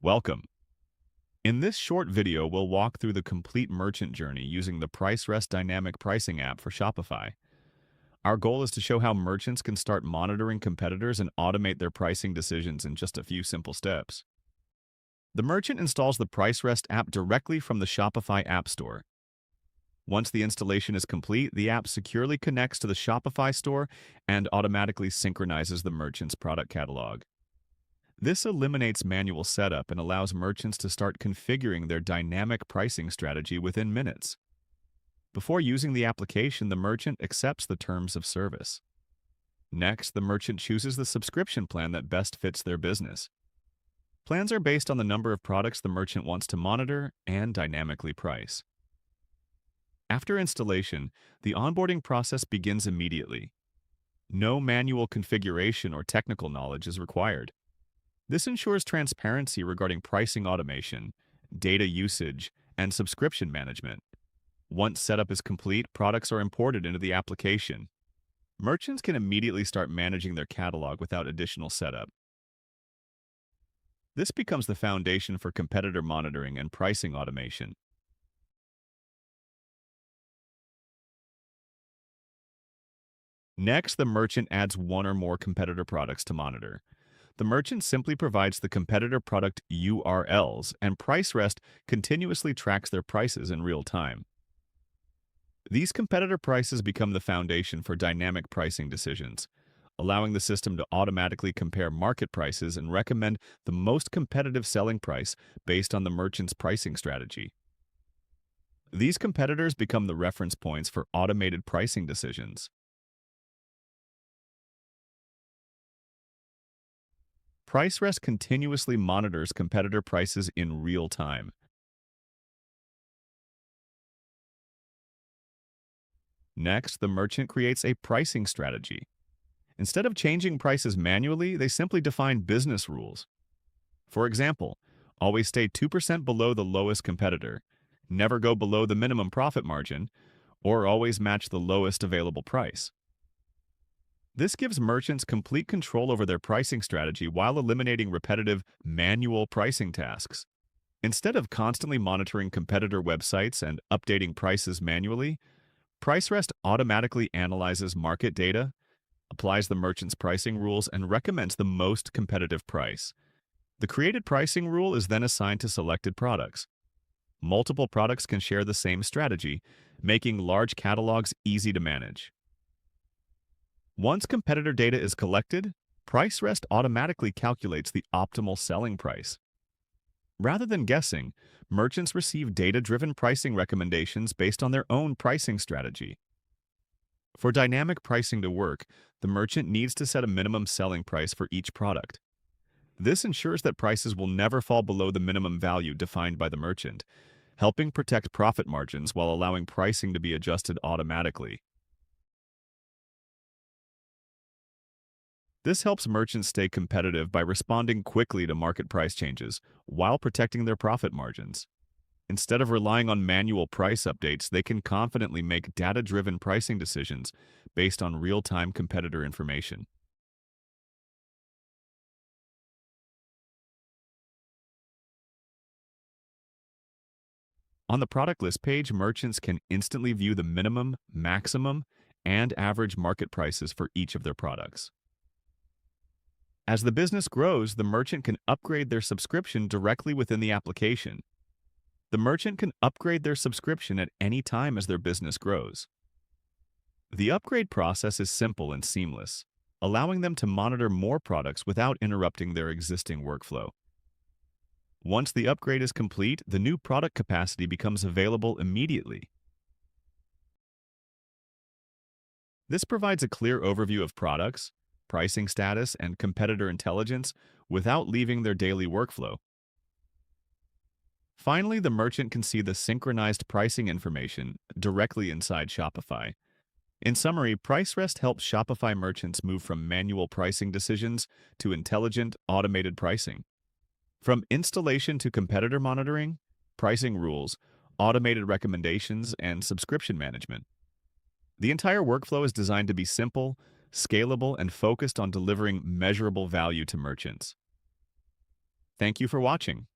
Welcome. In this short video, we'll walk through the complete merchant journey using the PriceRest Dynamic Pricing app for Shopify. Our goal is to show how merchants can start monitoring competitors and automate their pricing decisions in just a few simple steps. The merchant installs the PriceRest app directly from the Shopify App Store. Once the installation is complete, the app securely connects to the Shopify store and automatically synchronizes the merchant's product catalog. This eliminates manual setup and allows merchants to start configuring their dynamic pricing strategy within minutes. Before using the application, the merchant accepts the terms of service. Next, the merchant chooses the subscription plan that best fits their business. Plans are based on the number of products the merchant wants to monitor and dynamically price. After installation, the onboarding process begins immediately. No manual configuration or technical knowledge is required. This ensures transparency regarding pricing automation, data usage, and subscription management. Once setup is complete, products are imported into the application. Merchants can immediately start managing their catalog without additional setup. This becomes the foundation for competitor monitoring and pricing automation. Next, the merchant adds one or more competitor products to monitor. The merchant simply provides the competitor product URLs, and PriceRest continuously tracks their prices in real time. These competitor prices become the foundation for dynamic pricing decisions, allowing the system to automatically compare market prices and recommend the most competitive selling price based on the merchant's pricing strategy. These competitors become the reference points for automated pricing decisions. PriceRest continuously monitors competitor prices in real time. Next, the merchant creates a pricing strategy. Instead of changing prices manually, they simply define business rules. For example, always stay 2% below the lowest competitor, never go below the minimum profit margin, or always match the lowest available price. This gives merchants complete control over their pricing strategy while eliminating repetitive, manual pricing tasks. Instead of constantly monitoring competitor websites and updating prices manually, PriceRest automatically analyzes market data, applies the merchant's pricing rules, and recommends the most competitive price. The created pricing rule is then assigned to selected products. Multiple products can share the same strategy, making large catalogs easy to manage. Once competitor data is collected, PriceRest automatically calculates the optimal selling price. Rather than guessing, merchants receive data-driven pricing recommendations based on their own pricing strategy. For dynamic pricing to work, the merchant needs to set a minimum selling price for each product. This ensures that prices will never fall below the minimum value defined by the merchant, helping protect profit margins while allowing pricing to be adjusted automatically. This helps merchants stay competitive by responding quickly to market price changes while protecting their profit margins. Instead of relying on manual price updates, they can confidently make data-driven pricing decisions based on real-time competitor information. On the product list page, merchants can instantly view the minimum, maximum, and average market prices for each of their products. As the business grows, the merchant can upgrade their subscription directly within the application. The merchant can upgrade their subscription at any time as their business grows. The upgrade process is simple and seamless, allowing them to monitor more products without interrupting their existing workflow. Once the upgrade is complete, the new product capacity becomes available immediately. This provides a clear overview of products, pricing status, and competitor intelligence without leaving their daily workflow. Finally, the merchant can see the synchronized pricing information directly inside Shopify. In summary, PriceRest helps Shopify merchants move from manual pricing decisions to intelligent, automated pricing. From installation to competitor monitoring, pricing rules, automated recommendations, and subscription management. The entire workflow is designed to be simple, scalable, and focused on delivering measurable value to merchants. Thank you for watching.